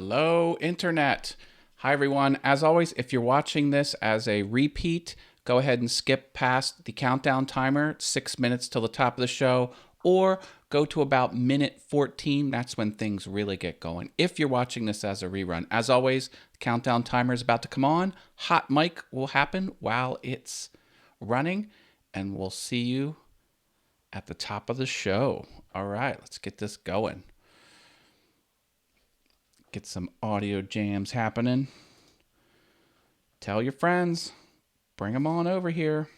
Hello, Internet. Hi, everyone. As always, if you're watching this as a repeat, go ahead and skip past the countdown timer, 6 minutes till the top of the show, or go to about minute 14. That's when things really get going. If you're watching this as a rerun, as always, the countdown timer is about to come on. Hot mic will happen while it's running, and we'll see you at the top of the show. All right, let's get this going. Get some audio jams happening. Tell your friends. Bring them on over here.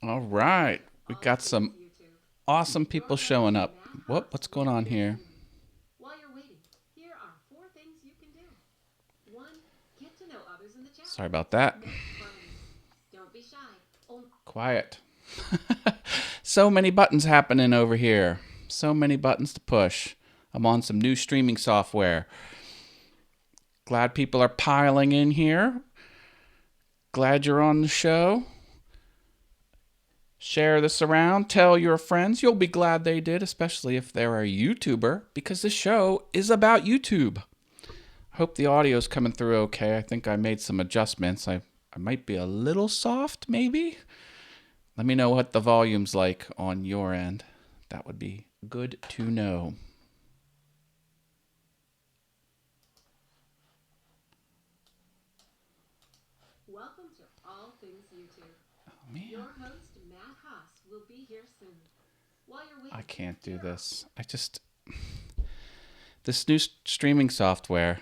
All right. We got some awesome people showing up. What's going on here? While you're waiting, here are 4 things you can do. 1, get to know others in the chat. Sorry about that. Don't be shy. Quiet. So many buttons happening over here. So many buttons to push. I'm on some new streaming software. Glad people are piling in here. Glad you're on the show. Share this around. Tell your friends. You'll be glad they did, especially if they're a YouTuber, because this show is about YouTube. I hope the audio's coming through okay. I think I made some adjustments. I might be a little soft, maybe. Let me know what the volume's like on your end. That would be good to know. Welcome to All Things YouTube. Oh, man. Your host, Matt Haas, will be here soon. While you're waiting, I can't do this. This new streaming software,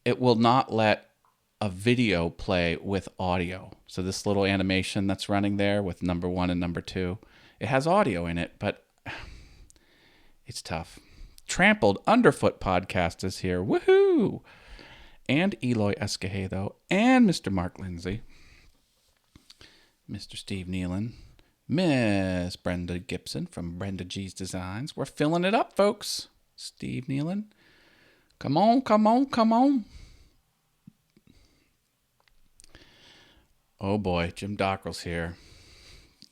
it will not let a video play with audio. So this little animation that's running there with number 1 and number 2, it has audio in it, but it's tough. Trampled Underfoot Podcast is here. Woohoo! And Eloy Escajedo and Mr. Mark Lindsay, Mr. Steve Nealon, Miss Brenda Gibson from Brenda G's Designs. We're filling it up, folks. Steve Nealon. Come on, come on, come on. Oh boy, Jim Dockrell's here.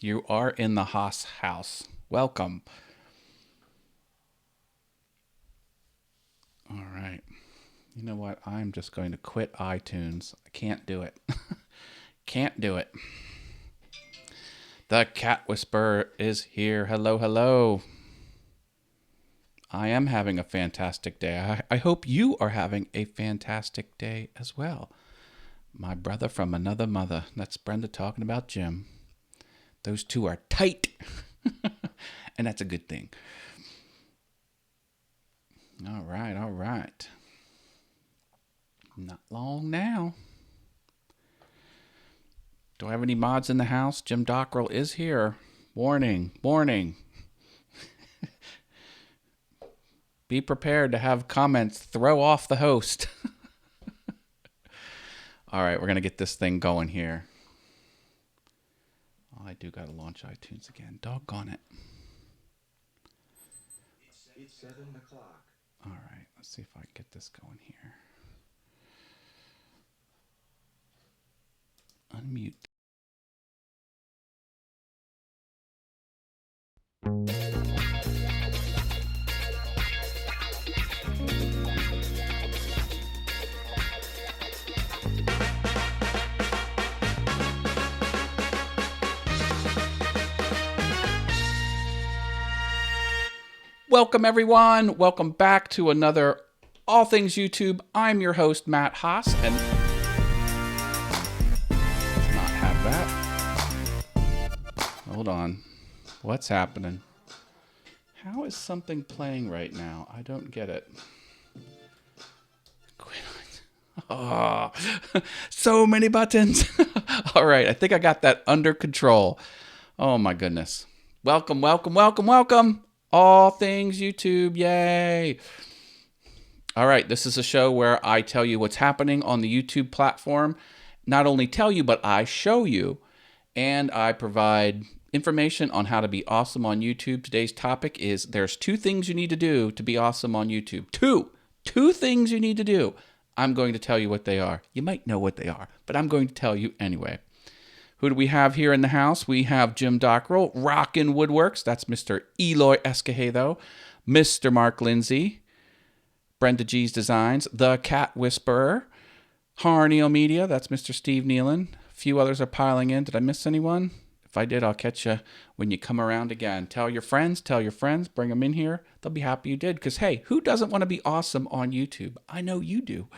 You are in the Haas house. Welcome. All right. You know what? I'm just going to quit iTunes. I can't do it. Can't do it. The Cat Whisperer is here. Hello, hello. I am having a fantastic day. I hope you are having a fantastic day as well. My brother from another mother. That's Brenda talking about Jim. Those two are tight. And that's a good thing. All right, all right. Not long now. Do I have any mods in the house? Jim Dockrell is here. Warning, warning. Be prepared to have comments throw off the host. All right, we're going to get this thing going here. Oh, I do got to launch iTunes again. Doggone it. It's 7 o'clock. All right, let's see if I can get this going here. Unmute. Welcome, everyone. Welcome back to another All Things YouTube. I'm your host, Matt Haas, and let's not have that. Hold on. What's happening? How is something playing right now? I don't get it. Oh, so many buttons. All right, I think I got that under control. Oh my goodness. Welcome, welcome, welcome, welcome. All Things YouTube, yay. All right, this is a show where I tell you what's happening on the YouTube platform. Not only tell you, but I show you. And I provide information on how to be awesome on YouTube. Today's topic is there's 2 things you need to do to be awesome on YouTube. Two things you need to do. I'm going to tell you what they are. You might know what they are, but I'm going to tell you anyway. Who do we have here in the house? We have Jim Dockrell, Rockin' Woodworks. That's Mr. Eloy Escojedo, Mr. Mark Lindsay, Brenda G's Designs, The Cat Whisperer, Harneo Media. That's Mr. Steve Nealon. A few others are piling in. Did I miss anyone? If I did, I'll catch you when you come around again. Tell your friends, bring them in here. They'll be happy you did. Because, hey, who doesn't want to be awesome on YouTube? I know you do.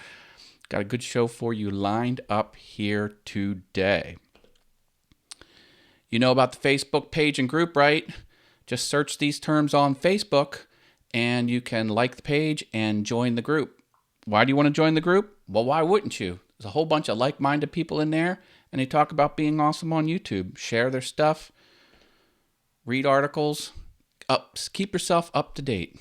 Got a good show for you lined up here today. You know about the Facebook page and group, right? Just search these terms on Facebook, and you can like the page and join the group. Why do you want to join the group? Well, why wouldn't you? There's a whole bunch of like-minded people in there, and they talk about being awesome on YouTube. Share their stuff, read articles, keep yourself up to date.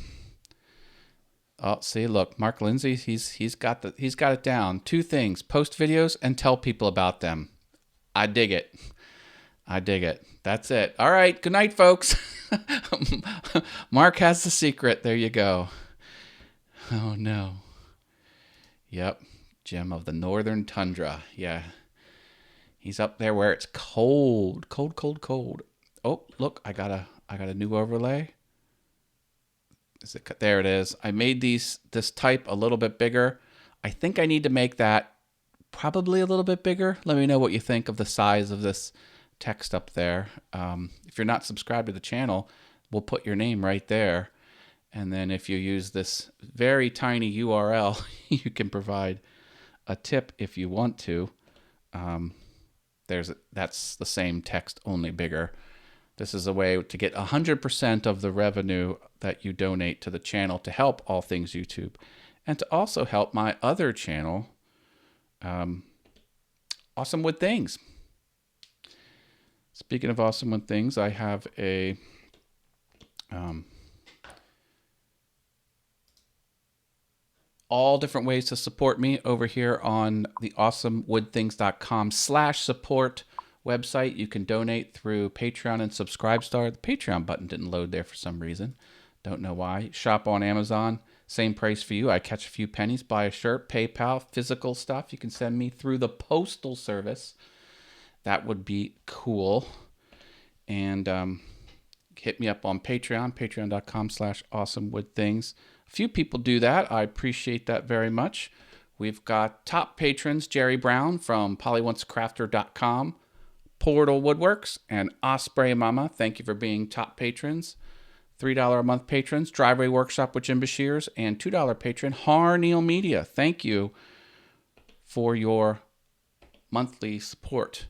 Oh, see, look, Mark Lindsay, he's got it down. 2 things: post videos and tell people about them. I dig it. That's it. All right, good night, folks. Mark has the secret. There you go. Oh no. Yep, Jim of the Northern Tundra. Yeah. He's up there where it's cold. Oh, look, I got a new overlay. There it is. I made this type a little bit bigger. I think I need to make that probably a little bit bigger. Let me know what you think of the size of this text up there. If you're not subscribed to the channel, we'll put your name right there. And then if you use this very tiny URL, you can provide a tip if you want to. That's the same text, only bigger. This is a way to get 100% of the revenue that you donate to the channel to help All Things YouTube, and to also help my other channel, Awesome Wood Things. Speaking of Awesome Wood Things, I have a all different ways to support me over here on the awesomewoodthings.com/support website. You can donate through Patreon and Subscribestar. The Patreon button didn't load there for some reason. Don't know why. Shop on Amazon. Same price for you. I catch a few pennies, buy a shirt. PayPal, physical stuff. You can send me through the postal service. That would be cool. And hit me up on Patreon, patreon.com/awesomewoodthings. A few people do that. I appreciate that very much. We've got top patrons, Jerry Brown from polyOncecrafter.com, Portal Woodworks, and Osprey Mama. Thank you for being top patrons. $3 a month patrons, Driveway Workshop with Jim Bashirs, and $2 patron, Harneo Media. Thank you for your monthly support.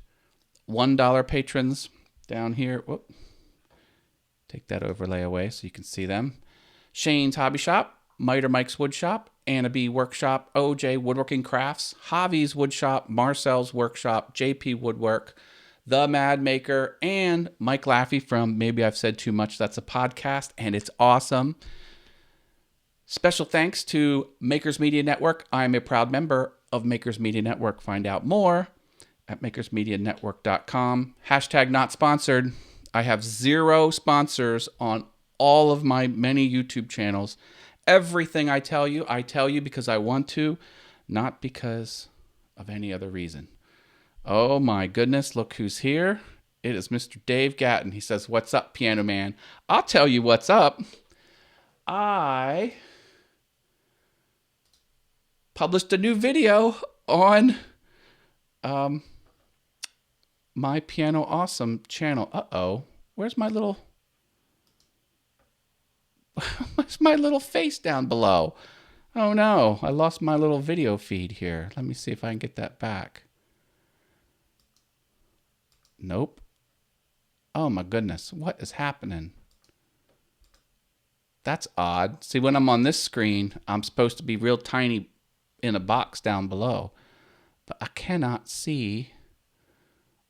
$1 patrons down here. Whoop. Take that overlay away so you can see them. Shane's Hobby Shop, Miter Mike's Wood Shop, Anna B Workshop, OJ Woodworking Crafts, Javi's Wood Shop, Marcel's Workshop, JP Woodwork, The Mad Maker, and Mike Laffey from Maybe I've Said Too Much. That's a podcast, and it's awesome. Special thanks to Makers Media Network. I'm a proud member of Makers Media Network. Find out more at makersmedianetwork.com. Hashtag not sponsored. I have 0 sponsors on all of my many YouTube channels. Everything I tell you because I want to, not because of any other reason. Oh my goodness, look who's here. It is Mr. Dave Gatton. He says, "What's up, Piano Man?" I'll tell you what's up. I published a new video on my Piano Awesome channel. Uh-oh. Where's my little... Where's my little face down below? Oh no, I lost my little video feed here. Let me see if I can get that back. Nope. Oh my goodness, what is happening? That's odd. See, when I'm on this screen, I'm supposed to be real tiny in a box down below, but I cannot see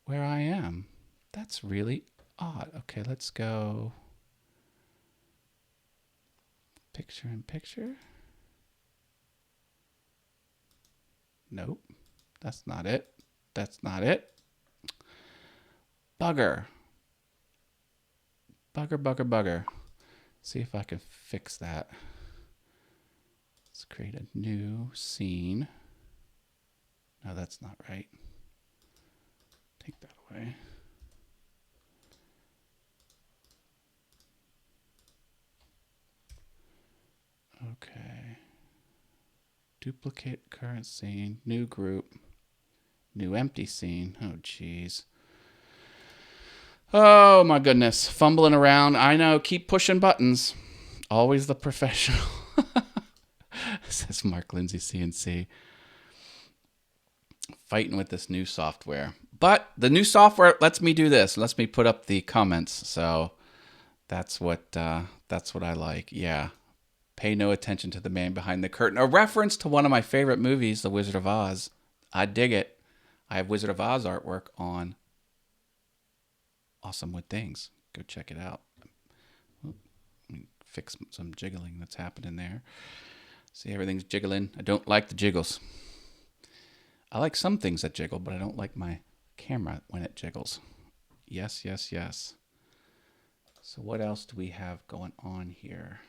where I am. That's really odd. Okay, let's go picture in picture. Nope, that's not it. That's not it. Bugger. Bugger, bugger, bugger. See if I can fix that. Let's create a new scene. No, that's not right. Take that away. Okay. Duplicate current scene, new group, new empty scene. Oh, geez. Oh, my goodness. Fumbling around. I know. Keep pushing buttons. Always the professional. Says Mark Lindsay CNC. Fighting with this new software. But the new software lets me do this. Lets me put up the comments. So that's what I like. Yeah. Pay no attention to the man behind the curtain. A reference to one of my favorite movies, The Wizard of Oz. I dig it. I have Wizard of Oz artwork on Awesome Wood Things. Go check it out. Let me fix some jiggling that's happening there. See, everything's jiggling. I don't like the jiggles. I like some things that jiggle, but I don't like my camera when it jiggles. Yes, yes, yes. So what else do we have going on here?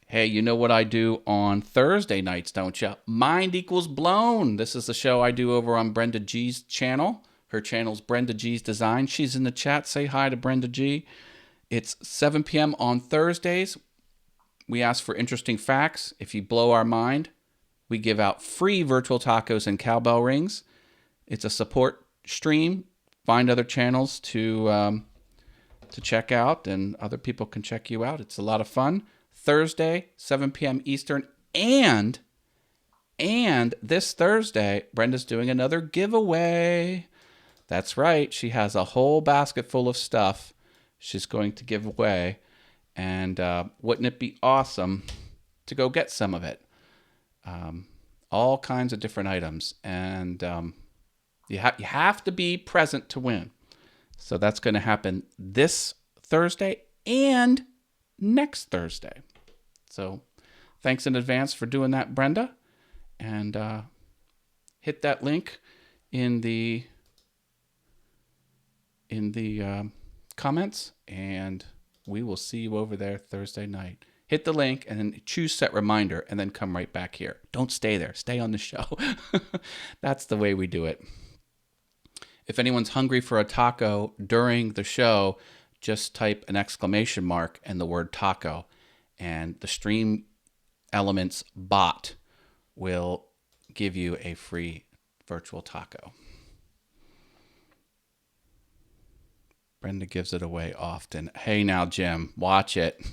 Hey, you know what I do on Thursday nights, don't you? Mind Equals Blown. This is the show I do over on Brenda G's channel. Her channel's Brenda G's Design. She's in the chat. Say hi to Brenda G. It's 7 p.m. on Thursdays. We ask for interesting facts. If you blow our mind, we give out free virtual tacos and cowbell rings. It's a support stream. Find other channels to check out, and other people can check you out. It's a lot of fun. Thursday, 7 p.m. Eastern, and this Thursday, Brenda's doing another giveaway. That's right. She has a whole basket full of stuff she's going to give away, and wouldn't it be awesome to go get some of it? All kinds of different items, and you have to be present to win. So that's going to happen this Thursday and next Thursday. So thanks in advance for doing that, Brenda. And hit that link in the comments, and we will see you over there Thursday night. Hit the link and then choose set reminder, and then come right back here. Don't stay there. Stay on the show. That's the way we do it. If anyone's hungry for a taco during the show, just type an exclamation mark and the word taco, and the Stream Elements bot will give you a free virtual taco. Brenda gives it away often. Hey now, Jim, watch it.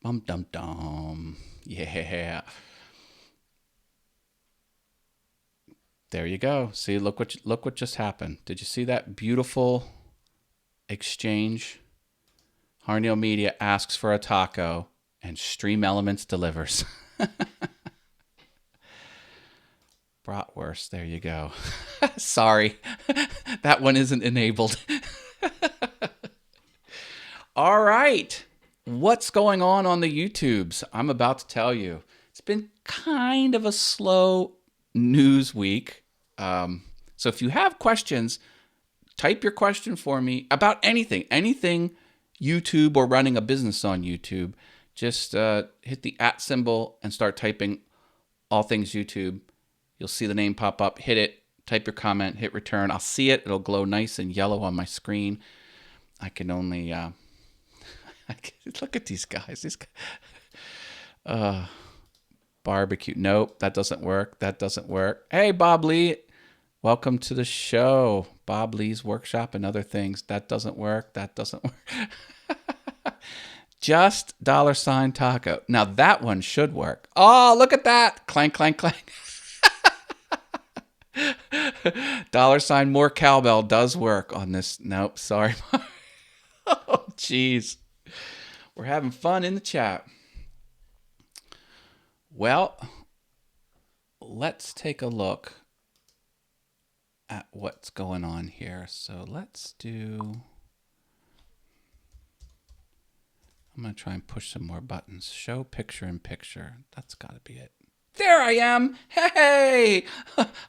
Bum dum dum. Yeah. There you go. See, look what just happened. Did you see that beautiful exchange? Harnell Media asks for a taco, and Stream Elements delivers. Bratwurst, there you go. Sorry, that one isn't enabled. All right, what's going on the YouTubes? I'm about to tell you. It's been kind of a slow news week. So if you have questions, type your question for me about anything YouTube or running a business on YouTube. Just hit the @ symbol and start typing all things YouTube. You'll see the name pop up. Hit it, type your comment, hit return. I'll see it. It'll glow nice and yellow on my screen. I can only look at these guys. Barbecue. Nope, that doesn't work. Hey, Bob Lee. Welcome to the show. Bob Lee's Workshop and other things. That doesn't work. Just $taco. Now that one should work. Oh, look at that. Clank, clank, clank. $more cowbell does work on this. Nope, sorry. Oh, jeez. We're having fun in the chat. Well, let's take a look at what's going on here. So let's do... I'm going to try and push some more buttons. Show picture in picture. That's got to be it. There I am. Hey!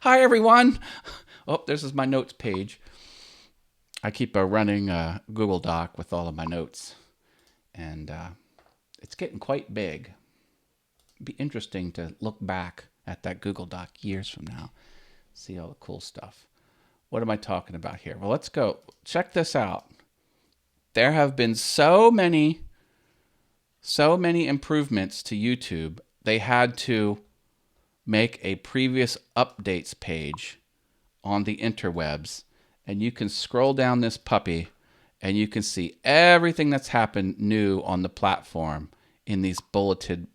Hi, everyone. Oh, this is my notes page. I keep a running Google Doc with all of my notes. And it's getting quite big. It'd be interesting to look back at that Google Doc years from now. See all the cool stuff. What am I talking about here? Well, let's go. Check this out. There have been so many improvements to YouTube, they had to make a previous updates page on the interwebs. And you can scroll down this puppy and you can see everything that's happened new on the platform in these bulleted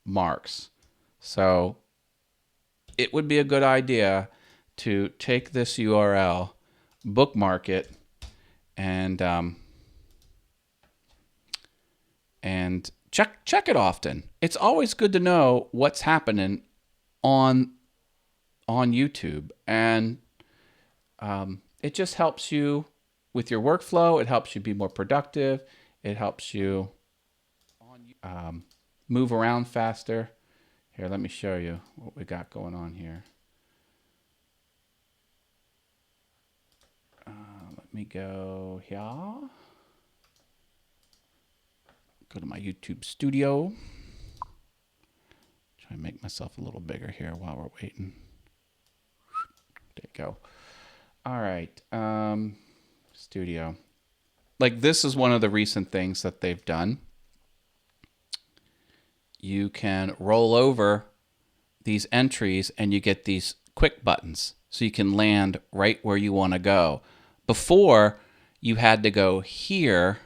marks. So it would be a good idea to take this URL, bookmark it, and check it often. It's always good to know what's happening on YouTube, and it just helps you with your workflow. It helps you be more productive. It helps you move around faster. Here, let me show you what we got going on here. Let me go here. Go to my YouTube studio. Try and make myself a little bigger here while we're waiting. There you go. All right. Studio. Like, this is one of the recent things that they've done. You can roll over these entries and you get these quick buttons. So you can land right where you want to go. Before, you had to go here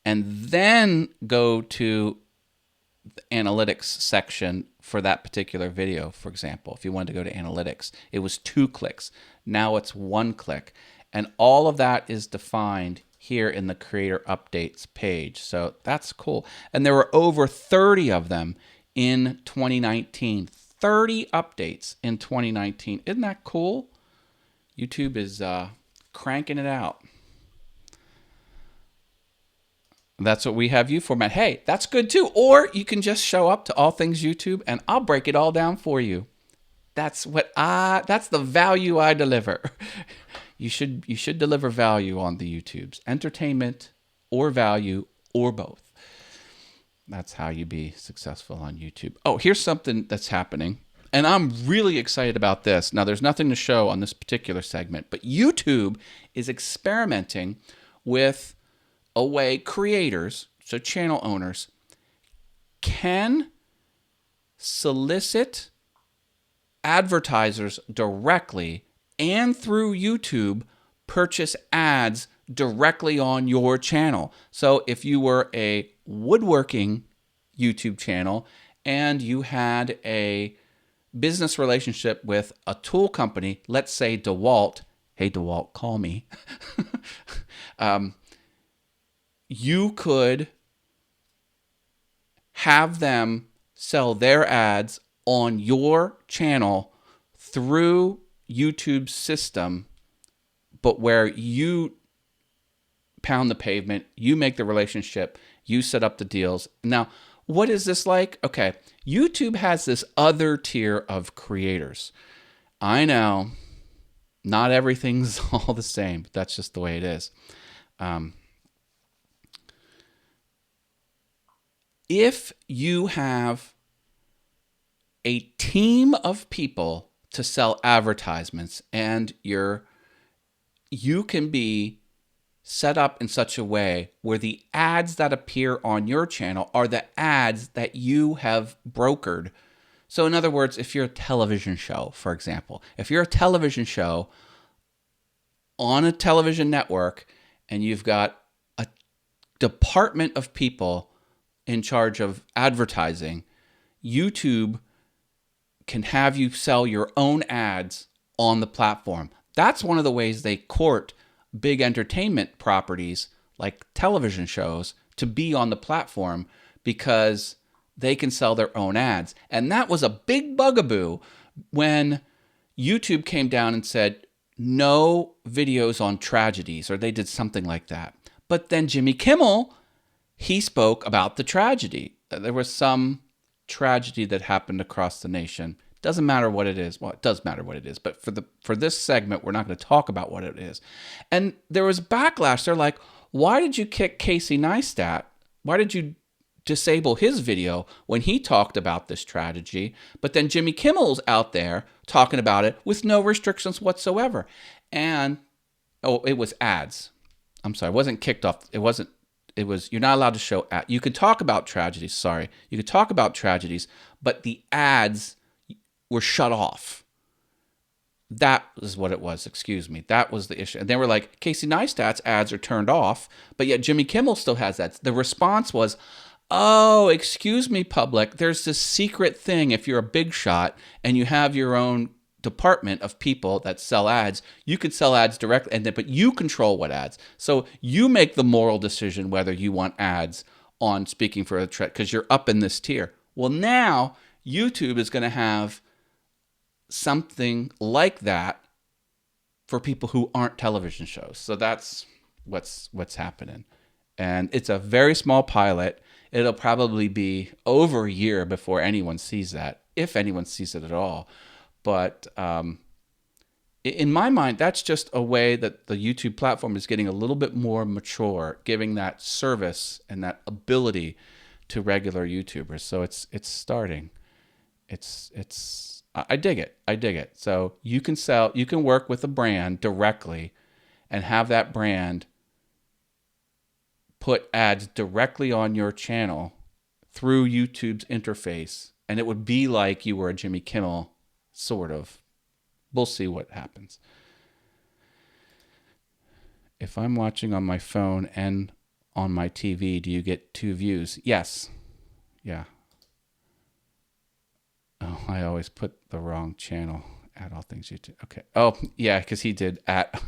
and then go to the analytics section for that particular video, for example. If you wanted to go to analytics, it was 2 clicks. Now it's 1 click. And all of that is defined here in the Creator Updates page. So that's cool. And there were over 30 of them in 2019. 30 updates in 2019. Isn't that cool? YouTube is cranking it out. That's what we have you format. Hey, that's good too. Or you can just show up to All Things YouTube and I'll break it all down for you. That's the value I deliver. You should deliver value on the YouTubes. Entertainment or value or both. That's how you be successful on YouTube. Oh, here's something that's happening. And I'm really excited about this. Now, there's nothing to show on this particular segment, but YouTube is experimenting with a way creators, so channel owners, can solicit advertisers directly and through YouTube purchase ads directly on your channel. So if you were a woodworking YouTube channel and you had a business relationship with a tool company, let's say DeWalt, hey DeWalt, call me. You could have them sell their ads on your channel through YouTube's system, but where you pound the pavement, you make the relationship, you set up the deals. Now, what is this like? Okay, YouTube has this other tier of creators. I know, not everything's all the same, but that's just the way it is. If you have a team of people to sell advertisements and you can be set up in such a way where the ads that appear on your channel are the ads that you have brokered. So in other words, if you're a television show, for example, if you're a television show on a television network and you've got a department of people in charge of advertising, YouTube can have you sell your own ads on the platform. That's one of the ways they court big entertainment properties like television shows to be on the platform, because they can sell their own ads. And that was a big bugaboo when YouTube came down and said, no videos on tragedies, or they did something like that. But then Jimmy Kimmel, he spoke about the tragedy. There was some tragedy that happened across the nation. Doesn't matter what it is. Well, it does matter what it is, but for this segment, we're not going to talk about what it is. And there was backlash. They're like, why did you kick Casey Neistat? Why did you disable his video when he talked about this tragedy? But then Jimmy Kimmel's out there talking about it with no restrictions whatsoever. And, it was ads. I'm sorry, it wasn't kicked off. It was, you're not allowed to show ads. You can talk about tragedies, sorry. You can talk about tragedies, but the ads were shut off. That is what it was, excuse me. That was the issue. And they were like, Casey Neistat's ads are turned off, but yet Jimmy Kimmel still has ads. The response was, oh, excuse me, public. There's this secret thing. If you're a big shot and you have your own department of people that sell ads, you could sell ads directly, but you control what ads. So you make the moral decision whether you want ads on Speaking for a Threat, because you're up in this tier. Well, now YouTube is going to have something like that for people who aren't television shows. So that's what's happening. And it's a very small pilot. It'll probably be over a year before anyone sees that, if anyone sees it at all. But in my mind, that's just a way that the YouTube platform is getting a little bit more mature, giving that service and that ability to regular YouTubers. So it's starting. I dig it. So you can work with a brand directly and have that brand put ads directly on your channel through YouTube's interface, and it would be like you were a Jimmy Kimmel, sort of. We'll see what happens. If I'm watching on my phone and on my TV, do you get 2 views? Yes. Yeah. Oh, I always put the wrong channel at All Things YouTube. Okay. Oh, yeah, because he did at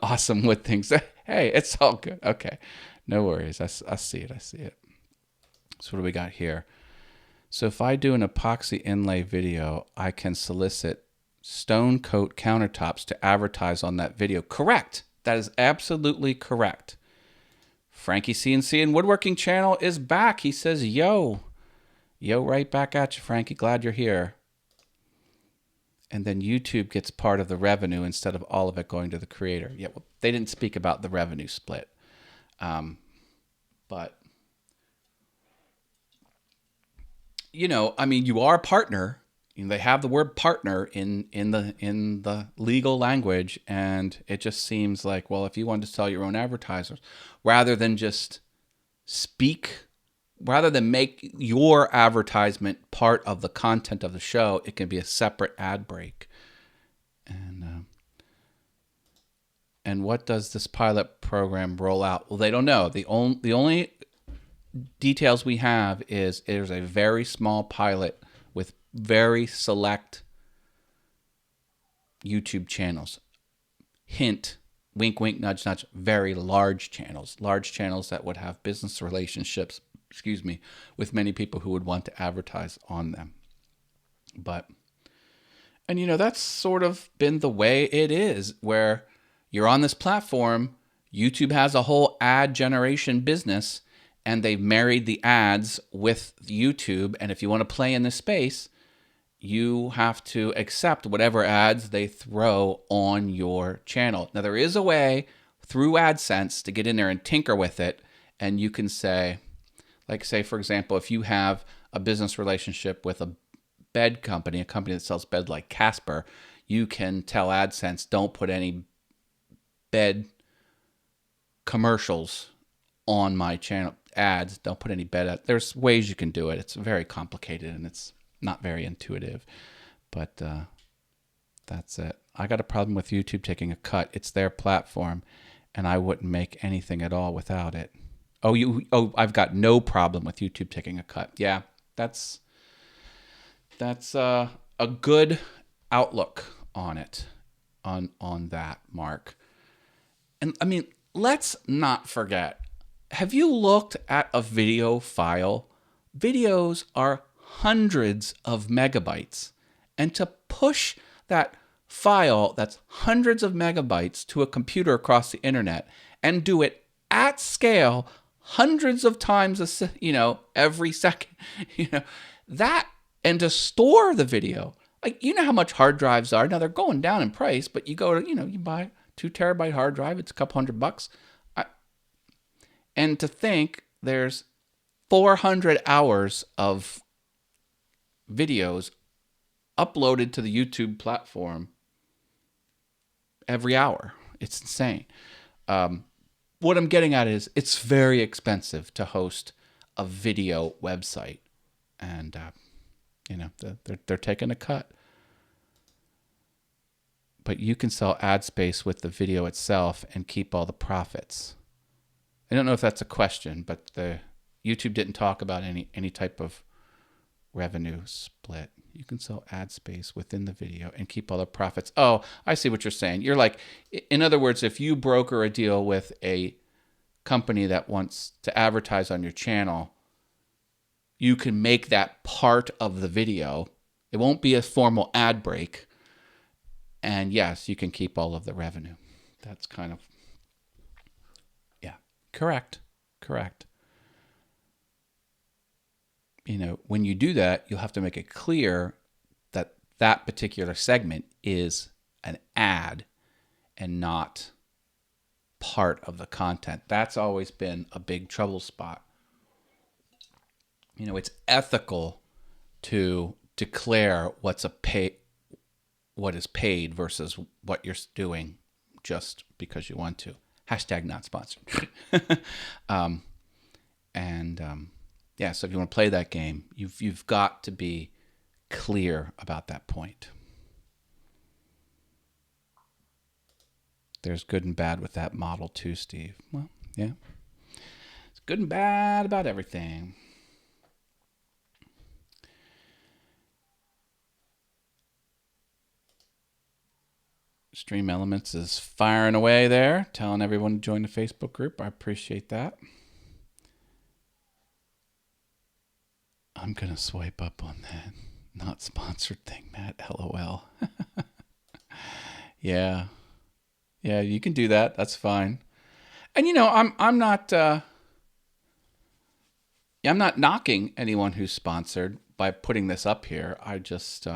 Awesome with Things. Hey, it's all good. Okay. No worries. I see it. So what do we got here? So if I do an epoxy inlay video, I can solicit stone coat countertops to advertise on that video. Correct. That is absolutely correct. Frankie CNC and Woodworking Channel is back. He says, yo, right back at you, Frankie. Glad you're here. And then YouTube gets part of the revenue instead of all of it going to the creator. Yeah, well, they didn't speak about the revenue split. But, you are a partner. They have the word partner in the legal language, and it just seems like, well, if you wanted to sell your own advertisers, rather than make your advertisement part of the content of the show, it can be a separate ad break. And what does this pilot program roll out? Well, they don't know. The only details we have is there's a very small pilot with very select YouTube channels. Hint, wink, wink, nudge, nudge, very large channels that would have business relationships, with many people who would want to advertise on them. And that's sort of been the way it is, where you're on this platform, YouTube has a whole ad generation business, and they've married the ads with YouTube. And if you want to play in this space, you have to accept whatever ads they throw on your channel. Now, there is a way through AdSense to get in there and tinker with it. And you can say, for example, if you have a business relationship with a bed company, a company that sells bed like Casper, you can tell AdSense, don't put any bed commercials on my channel. Ads, don't put any bed ads. There's ways you can do it. It's very complicated and it's not very intuitive, but that's it. I got a problem with YouTube taking a cut. It's their platform, and I wouldn't make anything at all without it. I've got no problem with YouTube taking a cut. Yeah, that's a good outlook on it, on that, Mark. And I mean, let's not forget. Have you looked at a video file? Videos are hundreds of megabytes. And to push that file that's hundreds of megabytes to a computer across the internet and do it at scale hundreds of times every second, that, and to store the video, like, how much hard drives are now. They're going down in price, but you go to, you buy 2 terabyte hard drive, it's a couple $100. And to think there's 400 hours of videos uploaded to the YouTube platform every hour. It's insane. What I'm getting at is it's very expensive to host a video website. And, they're taking a cut. But you can sell ad space with the video itself and keep all the profits. I don't know if that's a question, but the YouTube didn't talk about any type of revenue split. You can sell ad space within the video and keep all the profits. Oh, I see what you're saying. You're like, in other words, if you broker a deal with a company that wants to advertise on your channel, you can make that part of the video. It won't be a formal ad break. And yes, you can keep all of the revenue. That's kind of, yeah, correct. When you do that, you'll have to make it clear that that particular segment is an ad and not part of the content. That's always been a big trouble spot. It's ethical to declare what is paid versus what you're doing just because you want to. Hashtag not sponsored. Yeah, so if you want to play that game, you've got to be clear about that point. There's good and bad with that model too, Steve. Well, yeah. It's good and bad about everything. Stream Elements is firing away there, telling everyone to join the Facebook group. I appreciate that. I'm going to swipe up on that not sponsored thing, Matt. LOL. Yeah. Yeah, you can do that. That's fine. And I'm not I'm not knocking anyone who's sponsored by putting this up here. I just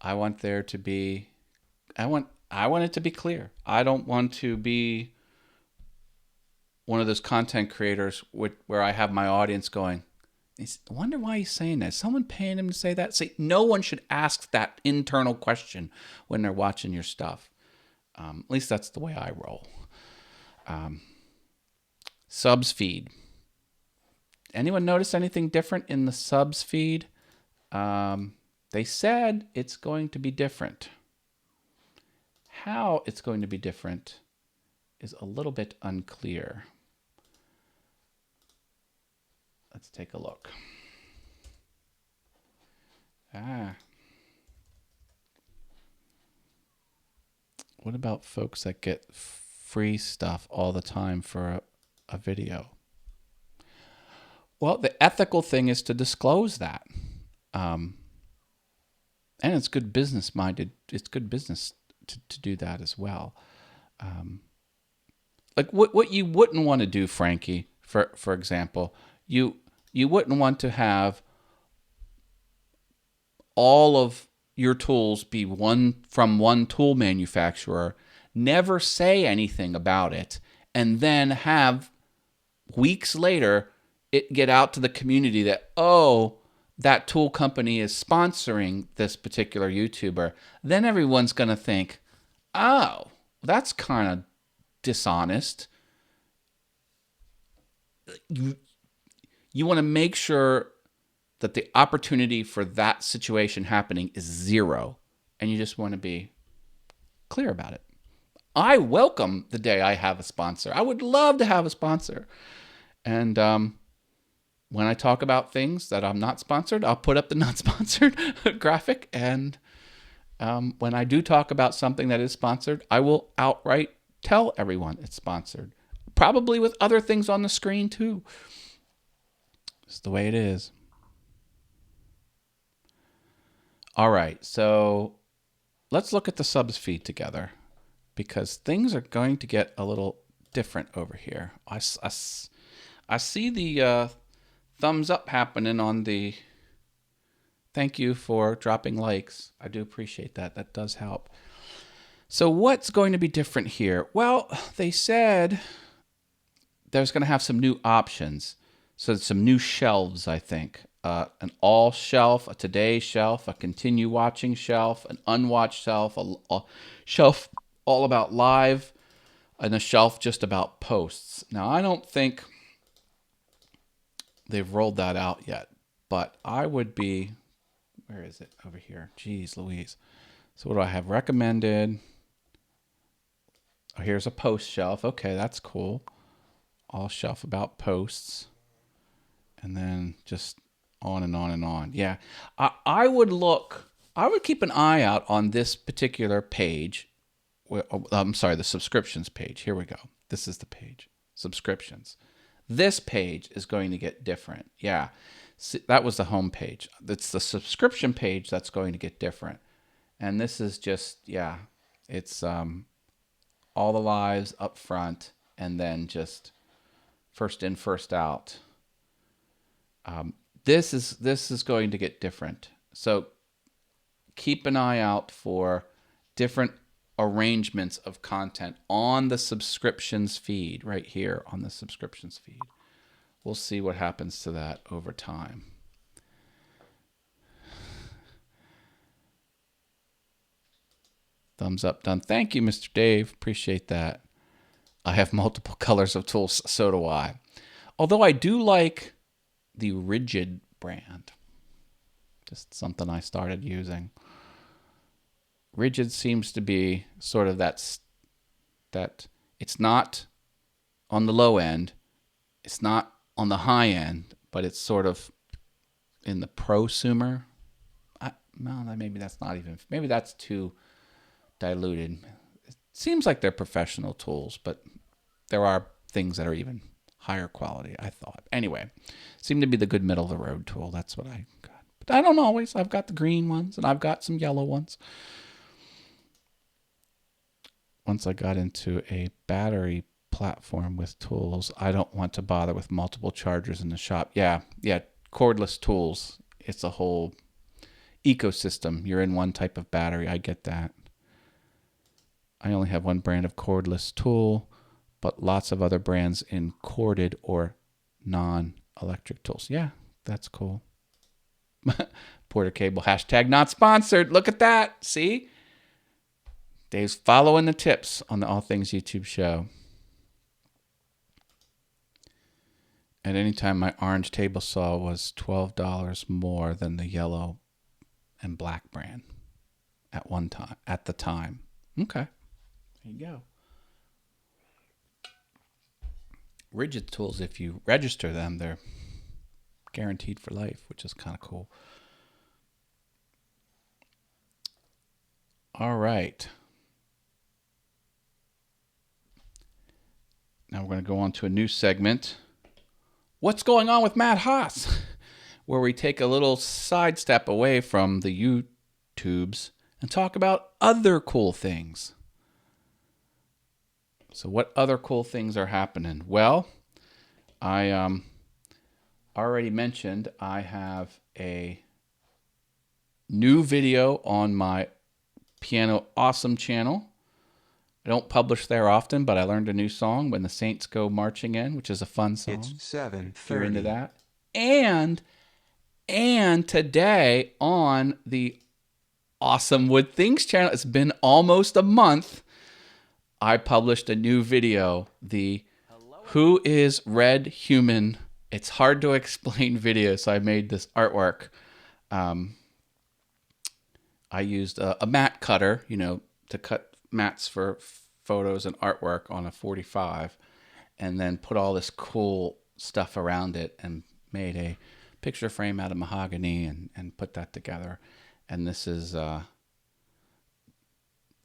I want there to be I want it to be clear. I don't want to be one of those content creators where I have my audience going, I wonder why he's saying that. Is someone paying him to say that? See, no one should ask that internal question when they're watching your stuff. At least that's the way I roll. Subs feed. Anyone notice anything different in the subs feed? They said it's going to be different. How it's going to be different is a little bit unclear. Let's take a look. What about folks that get free stuff all the time for a video? Well, the ethical thing is to disclose that. And it's good business minded. It's good business to do that as well. Like what you wouldn't want to do, Frankie, for example, you wouldn't want to have all of your tools be from one tool manufacturer, never say anything about it, and then have weeks later it get out to the community that, oh, that tool company is sponsoring this particular YouTuber. Then everyone's going to think, oh, that's kind of dishonest. You want to make sure that the opportunity for that situation happening is zero, and you just want to be clear about it. I welcome the day I have a sponsor. I would love to have a sponsor. And when I talk about things that I'm not sponsored, I'll put up the not sponsored graphic. And when I do talk about something that is sponsored, I will outright tell everyone it's sponsored. Probably with other things on the screen too. It's the way it is. All right, so let's look at the subs feed together, because things are going to get a little different over here. I see the thumbs up happening on the... Thank you for dropping likes. I do appreciate that. That does help. So what's going to be different here? Well, they said there's going to have some new options. So some new shelves, I think. An all shelf, a today shelf, a continue watching shelf, an unwatched shelf, a shelf all about live, and a shelf just about posts. Now, I don't think they've rolled that out yet, but I would be... Where is it? Over here. Jeez Louise. So what do I have? Recommended. Oh, here's a post shelf. Okay, that's cool. All shelf about posts. And then just on and on and on. Yeah. I would keep an eye out on this particular page. I'm sorry, the subscriptions page. Here we go. This is the page. Subscriptions. This page is going to get different. Yeah. See, that was the home page. It's the subscription page that's going to get different. And this is just, yeah, it's all the lives up front and then just first in, first out. This is going to get different. So keep an eye out for different arrangements of content on the subscriptions feed right here on the subscriptions feed. We'll see what happens to that over time. Thumbs up done. Thank you, Mr. Dave. Appreciate that. I have multiple colors of tools. So do I. Although I do like the Rigid brand. Just something I started using. Rigid seems to be sort of that it's not on the low end. It's not on the high end, but it's sort of in the prosumer. Maybe that's not even... Maybe that's too diluted. It seems like they're professional tools, but there are things that are even higher quality, I thought. Anyway, seem to be the good middle of the road tool. That's what I got. But I don't always. I've got the green ones, and I've got some yellow ones. Once I got into a battery platform with tools, I don't want to bother with multiple chargers in the shop. Yeah, cordless tools. It's a whole ecosystem. You're in one type of battery. I get that. I only have one brand of cordless tool, but lots of other brands in corded or non-electric tools. Yeah, that's cool. Porter Cable, hashtag not sponsored. Look at that. See? Dave's following the tips on the All Things YouTube show. At any time, my orange table saw was $12 more than the yellow and black brand at the time. Okay. There you go. Rigid tools, if you register them, they're guaranteed for life, which is kind of cool. All right. Now we're going to go on to a new segment. What's going on with Matt Haas? Where we take a little sidestep away from the YouTubes and talk about other cool things. So what other cool things are happening? Well, I already mentioned I have a new video on my Piano Awesome channel. I don't publish there often, but I learned a new song, When the Saints Go Marching In, which is a fun song. It's 7:30. If you're into that. And today on the Awesome Wood Things channel, it's been almost a month, I published a new video, the Who is Red Human? It's hard to explain video, so I made this artwork. I used a mat cutter, to cut mats for photos and artwork on a 45 and then put all this cool stuff around it and made a picture frame out of mahogany and put that together. And this is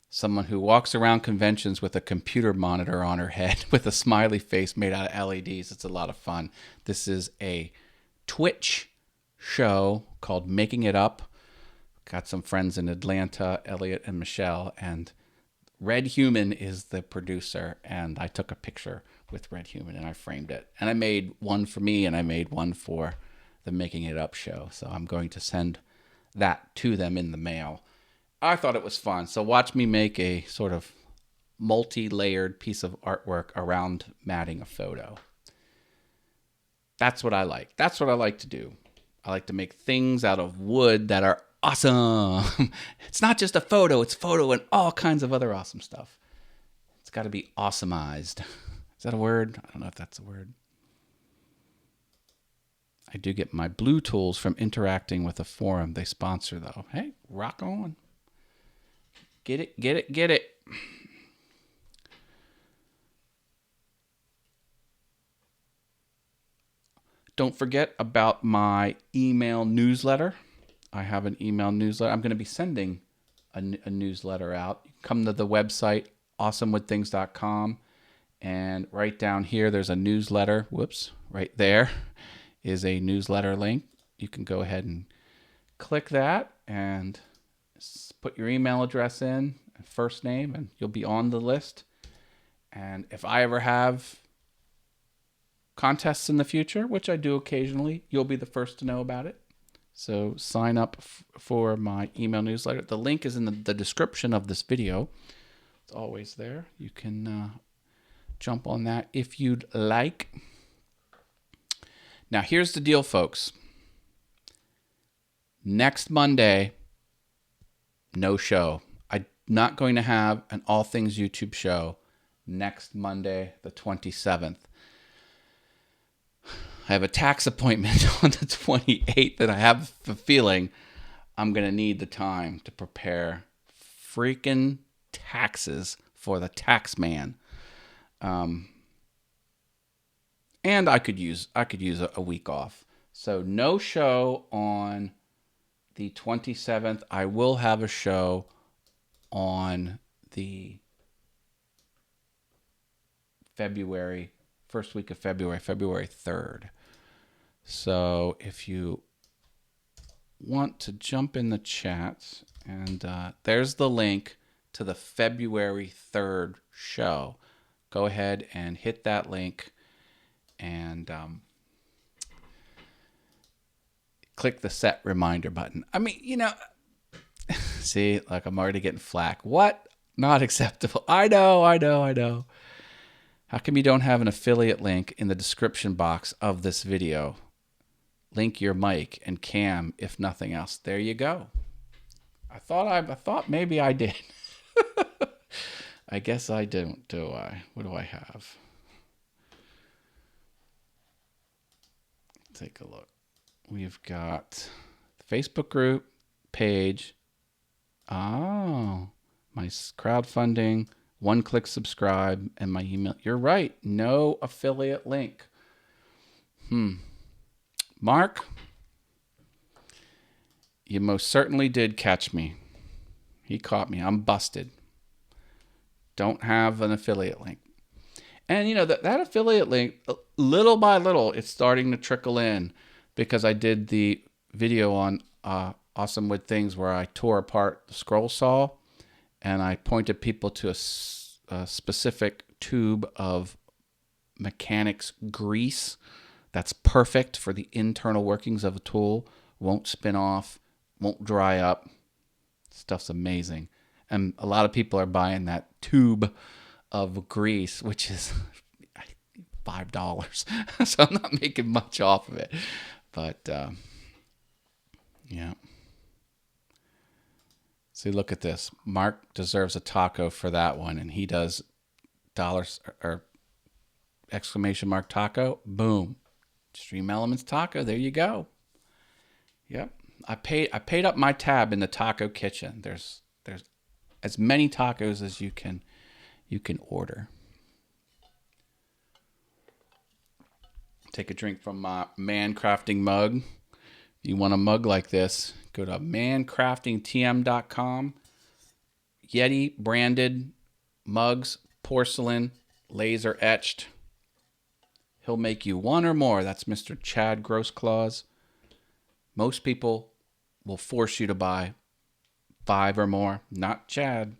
someone who walks around conventions with a computer monitor on her head with a smiley face made out of LEDs. It's a lot of fun. This is a Twitch show called Making It Up. Got some friends in Atlanta, Elliot and Michelle, and Red Human is the producer, and I took a picture with Red Human and I framed it. And I made one for me and I made one for the Making It Up show. So I'm going to send that to them in the mail. I thought it was fun. So watch me make a sort of multi-layered piece of artwork around matting a photo. That's what I like. That's what I like to do. I like to make things out of wood that are awesome. It's not just a photo, it's photo and all kinds of other awesome stuff. It's got to be awesomized. Is that a word? I don't know if that's a word. I do get my blue tools from interacting with a forum they sponsor, though. Hey, rock on. Get it, get it, get it. Don't forget about my email newsletter. I have an email newsletter. I'm going to be sending a newsletter out. Come to the website, awesomewiththings.com, and right down here, there's a newsletter. Whoops, right there is a newsletter link. You can go ahead and click that and put your email address in, first name, and you'll be on the list. And if I ever have contests in the future, which I do occasionally, you'll be the first to know about it. So sign up for my email newsletter. The link is in the description of this video. It's always there. You can jump on that if you'd like. Now, here's the deal, folks. Next Monday, no show. I'm not going to have an All Things YouTube show next Monday, the 27th. I have a tax appointment on the 28th, and I have a feeling I'm going to need the time to prepare freaking taxes for the tax man. And I could use a week off. So no show on the 27th. I will have a show on the first week of February 3rd. So if you want to jump in the chat, and there's the link to the February 3rd show. Go ahead and hit that link and click the set reminder button. I mean, see, like I'm already getting flack. What? Not acceptable. I know. How come you don't have an affiliate link in the description box of this video? Link your mic and cam, if nothing else. There you go. I thought maybe I did. I guess I don't, do I? What do I have? Take a look. We've got the Facebook group page. Oh, my crowdfunding, one-click subscribe, and my email. You're right. No affiliate link. Mark, you most certainly did catch me. He caught me. I'm busted. Don't have an affiliate link. And, that affiliate link, little by little, it's starting to trickle in because I did the video on Awesome Wood Things where I tore apart the scroll saw and I pointed people to a specific tube of mechanics grease that's perfect for the internal workings of a tool. Won't spin off, won't dry up. Stuff's amazing. And a lot of people are buying that tube of grease, which is $5. So I'm not making much off of it. But, yeah. See, look at this. Mark deserves a taco for that one. And he does dollars or exclamation mark taco. Boom. Stream Elements taco. There you go. Yep. I paid up my tab in the taco kitchen. There's as many tacos as you can you can order. Take a drink from my Man Crafting mug. If you want a mug like this, go to mancraftingtm.com. Yeti branded mugs, porcelain, laser etched. He'll make you one or more. That's Mr. Chad Grossclaws. Most people will force you to buy 5 or more. Not Chad.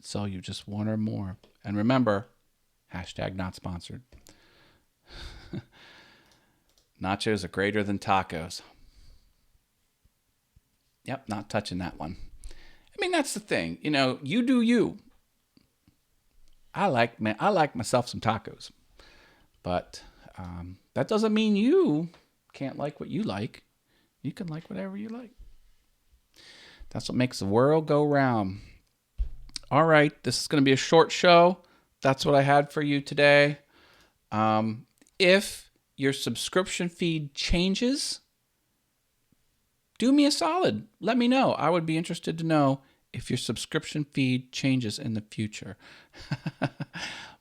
Sell you just one or more. And remember, hashtag not sponsored. Nachos are greater than tacos. Yep, not touching that one. I mean, that's the thing. You know, you do you. I like myself some tacos. But that doesn't mean you can't like what you like. You can like whatever you like. That's what makes the world go round. All right, this is going to be a short show. That's what I had for you today. If your subscription feed changes, do me a solid. Let me know. I would be interested to know if your subscription feed changes in the future.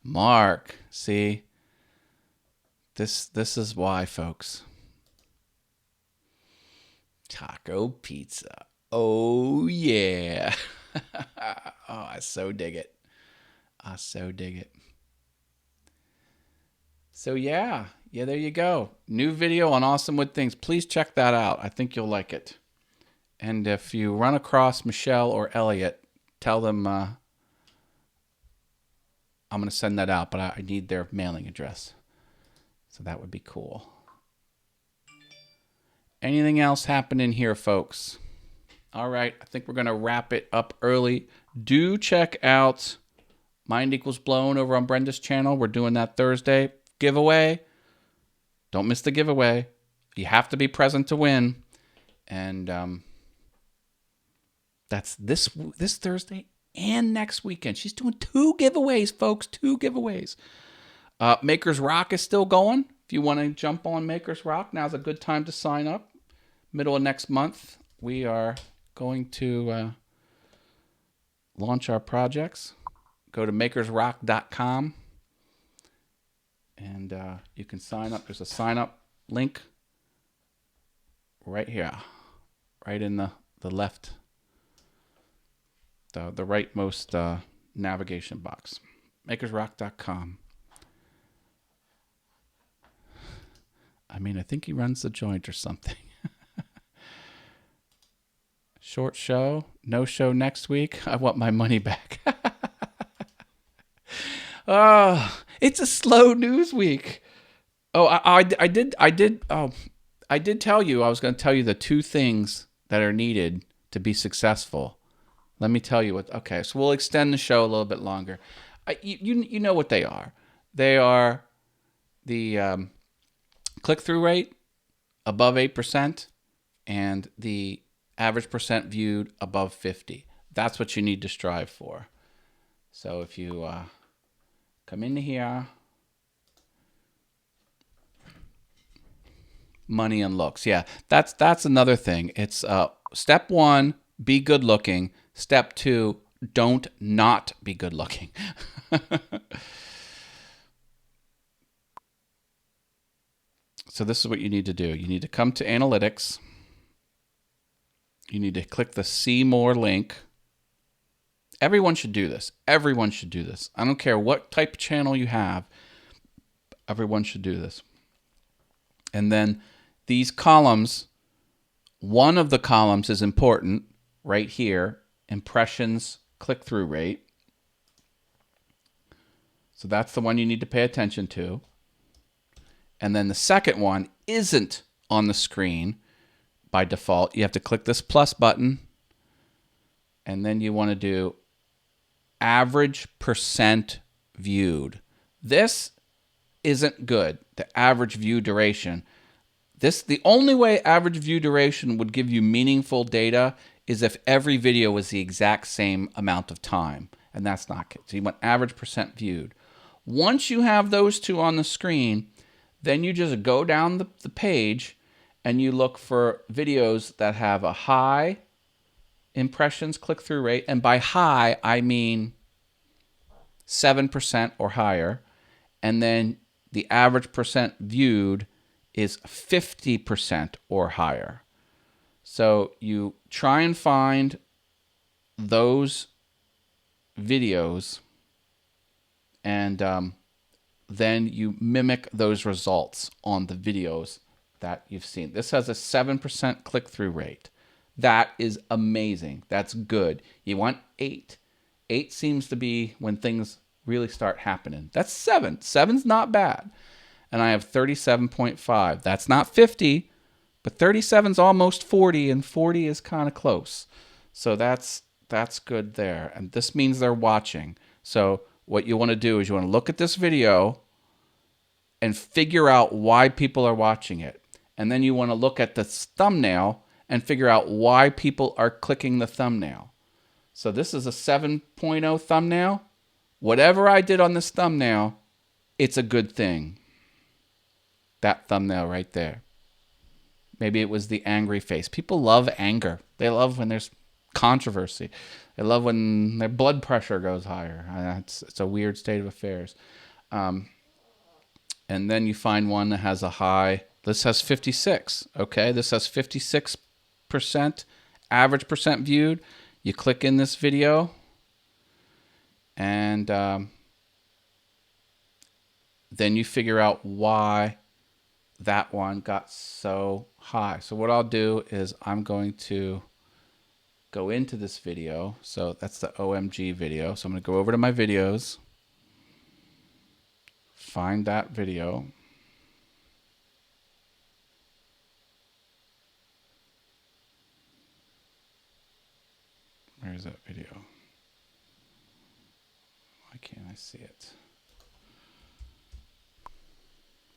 Mark, see? This is why, folks. Taco pizza. Oh, yeah. Oh, I so dig it. I so dig it. So, yeah, there you go. New video on Awesome Wood Things. Please check that out. I think you'll like it. And if you run across Michelle or Elliot, tell them I'm going to send that out, but I need their mailing address. So that would be cool. Anything else happening here, folks? All right, I think we're going to wrap it up early. Do check out Mind Equals Blown over on Brenda's channel. We're doing that Thursday. Giveaway. Don't miss the giveaway. You have to be present to win. And that's this Thursday and next weekend. She's doing 2 giveaways, folks. 2 giveaways. Makers Rock is still going. If you want to jump on Makers Rock, now's a good time to sign up. Middle of next month, we are going to launch our projects. Go to makersrock.com and you can sign up. There's a sign up link right here, right in the left, the rightmost navigation box. Makersrock.com. I mean, I think he runs the joint or something. Short show, no show next week. I want my money back. Oh, it's a slow news week. Oh, I did tell you I was going to tell you the 2 things that are needed to be successful. Let me tell you what. Okay, so we'll extend the show a little bit longer. You know what they are. They are the click-through rate above 8% and the average percent viewed above 50. That's what you need to strive for. So if you come into here, money and looks. Yeah, that's another thing. It's step 1, be good looking. Step 2, don't not be good looking. So this is what you need to do. You need to come to analytics. You need to click the See More link. Everyone should do this. Everyone should do this. I don't care what type of channel you have. Everyone should do this. And then these columns, one of the columns is important right here, impressions, click-through rate. So that's the one you need to pay attention to. And then the second one isn't on the screen by default. You have to click this plus button. And then you want to do average percent viewed. This isn't good, the average view duration. The only way average view duration would give you meaningful data is if every video was the exact same amount of time. And that's not good. So you want average percent viewed. Once you have those 2 on the screen, then you just go down the page and you look for videos that have a high impressions click-through rate. And by high, I mean 7% or higher. And then the average percent viewed is 50% or higher. So you try and find those videos, and then you mimic those results on the videos that you've seen. This has a 7% click-through rate. That is amazing. That's good. You want 8. 8 seems to be when things really start happening. That's 7. 7's not bad. And I have 37.5. That's not 50, but 37's almost 40, and 40 is kind of close. So that's good there. And this means they're watching. So what you want to do is you want to look at this video and figure out why people are watching it. And then you want to look at the thumbnail and figure out why people are clicking the thumbnail. So this is a 7.0 thumbnail. Whatever I did on this thumbnail, it's a good thing. That thumbnail right there. Maybe it was the angry face. People love anger. They love when there's controversy. They love when their blood pressure goes higher. It's a weird state of affairs. And then you find one that has a high. This has 56. Okay, this has 56% average percent viewed. You click in this video, and then you figure out why that one got so high. So what I'll do is I'm going to go into this video. So that's the OMG video. So I'm going to go over to my videos, find that video. Where's that video? Why can't I see it?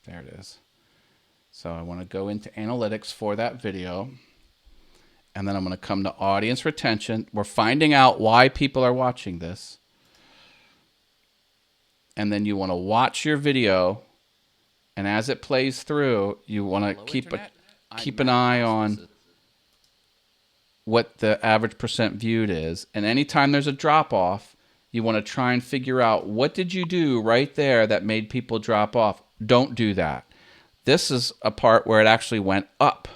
There it is. So I want to go into analytics for that video. And then I'm going to come to audience retention. We're finding out why people are watching this. And then you want to watch your video. And as it plays through, you want to keep an eye on what the average percent viewed is. And anytime there's a drop off, you want to try and figure out what did you do right there that made people drop off. Don't do that. This is a part where it actually went up.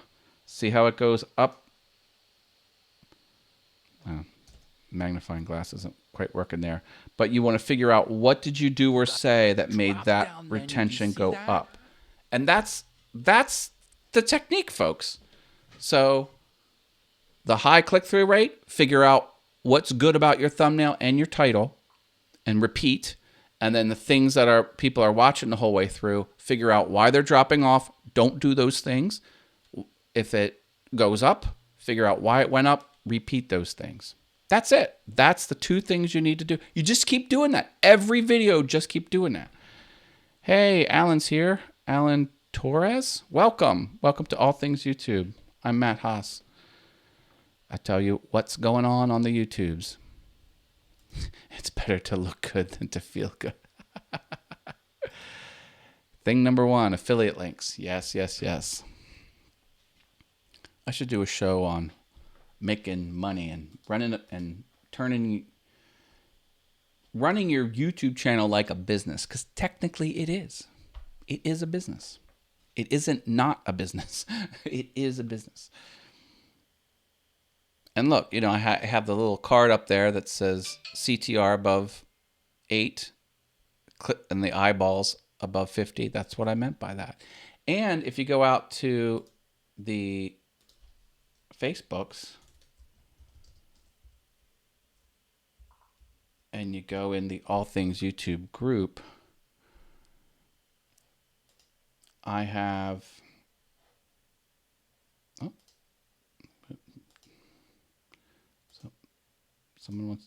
See how it goes up? Magnifying glass isn't quite working there. But you want to figure out what did you do or say that made that retention go up. And that's the technique, folks. So the high click-through rate, figure out what's good about your thumbnail and your title and repeat. And then the things that people are watching the whole way through, figure out why they're dropping off. Don't do those things. If it goes up, figure out why it went up. Repeat those things. That's it. That's the 2 things you need to do. You just keep doing that. Every video, just keep doing that. Hey, Alan's here. Alan Torres. Welcome. Welcome to All Things YouTube. I'm Matt Haas. I tell you what's going on the YouTubes. It's better to look good than to feel good. Thing number 1, affiliate links. Yes, yes, yes. I should do a show on making money and running your YouTube channel like a business, because technically it is. It is a business. It isn't not a business. It is a business. And look, you know, I have the little card up there that says CTR above 8 and the eyeballs above 50. That's what I meant by that. And if you go out to the Facebooks and you go in the All Things YouTube group, I have... Someone wants...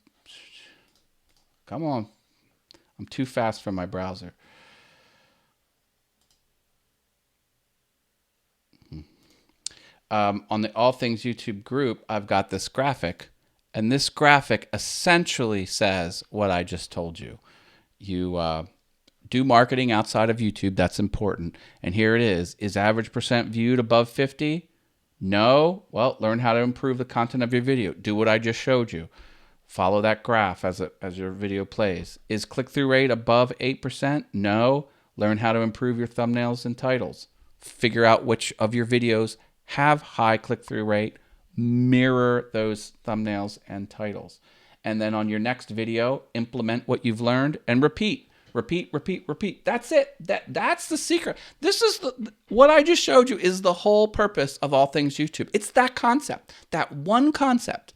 Come on. I'm too fast for my browser. On the All Things YouTube group, I've got this graphic. And this graphic essentially says what I just told you. You do marketing outside of YouTube. That's important. And here it is. Is average percent viewed above 50? No. Well, learn how to improve the content of your video. Do what I just showed you. Follow that graph as your video plays. Is click-through rate above 8%? No. Learn how to improve your thumbnails and titles. Figure out which of your videos have high click-through rate. Mirror those thumbnails and titles. And then on your next video, implement what you've learned and repeat. Repeat, repeat, repeat. That's it. That's the secret. This is what I just showed you is the whole purpose of All Things YouTube. It's that concept, that one concept.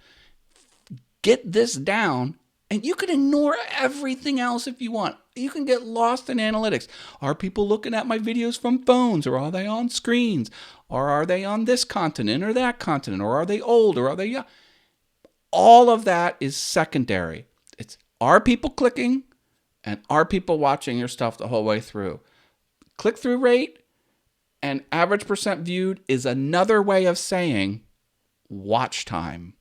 Get this down, and you can ignore everything else if you want. You can get lost in analytics. Are people looking at my videos from phones, or are they on screens? Or are they on this continent or that continent? Or are they old, or are they young? All of that is secondary. It's are people clicking, and are people watching your stuff the whole way through? Click-through rate and average percent viewed is another way of saying watch time.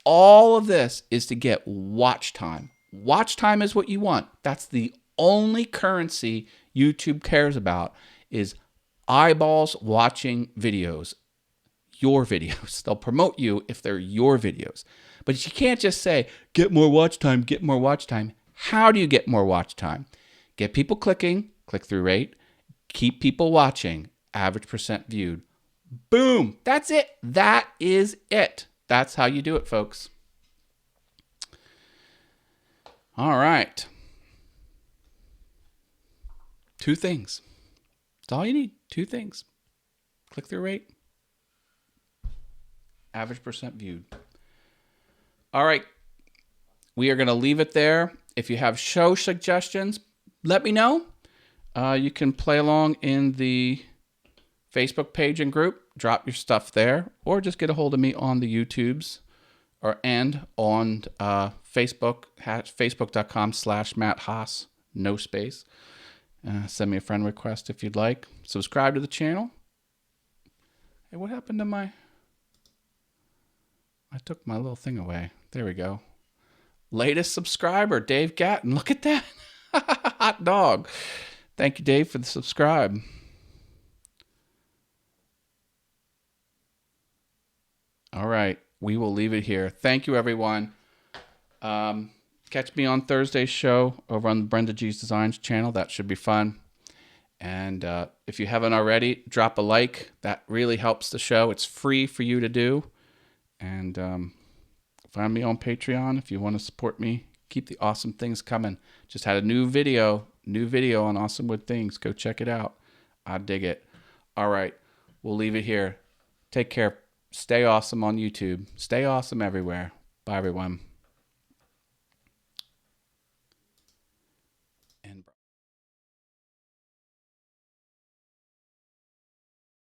All of this is to get watch time. Watch time is what you want. That's the only currency YouTube cares about is eyeballs watching videos, your videos. They'll promote you if they're your videos. But you can't just say, get more watch time, get more watch time. How do you get more watch time? Get people clicking, click-through rate, keep people watching, average percent viewed. Boom, that's it. That is it. That's how you do it, folks. All right. 2 things. That's all you need. 2 things. Click-through rate, average percent viewed. All right. We are going to leave it there. If you have show suggestions, let me know. You can play along in the Facebook page and group. Drop your stuff there, or just get a hold of me on the YouTubes and on Facebook, facebook.com/Matt Haas, no space. Send me a friend request if you'd like. Subscribe to the channel. Hey, what happened to I took my little thing away. There we go. Latest subscriber, Dave Gatton. Look at that. Hot dog. Thank you, Dave, for the subscribe. All right. We will leave it here. Thank you, everyone. Catch me on Thursday's show over on the Brenda G's Designs channel. That should be fun. And if you haven't already, drop a like. That really helps the show. It's free for you to do. And find me on Patreon if you want to support me. Keep the awesome things coming. Just had a new video on Awesome Wood Things. Go check it out. I dig it. All right. We'll leave it here. Take care. Stay awesome on YouTube. Stay awesome everywhere. Bye, everyone.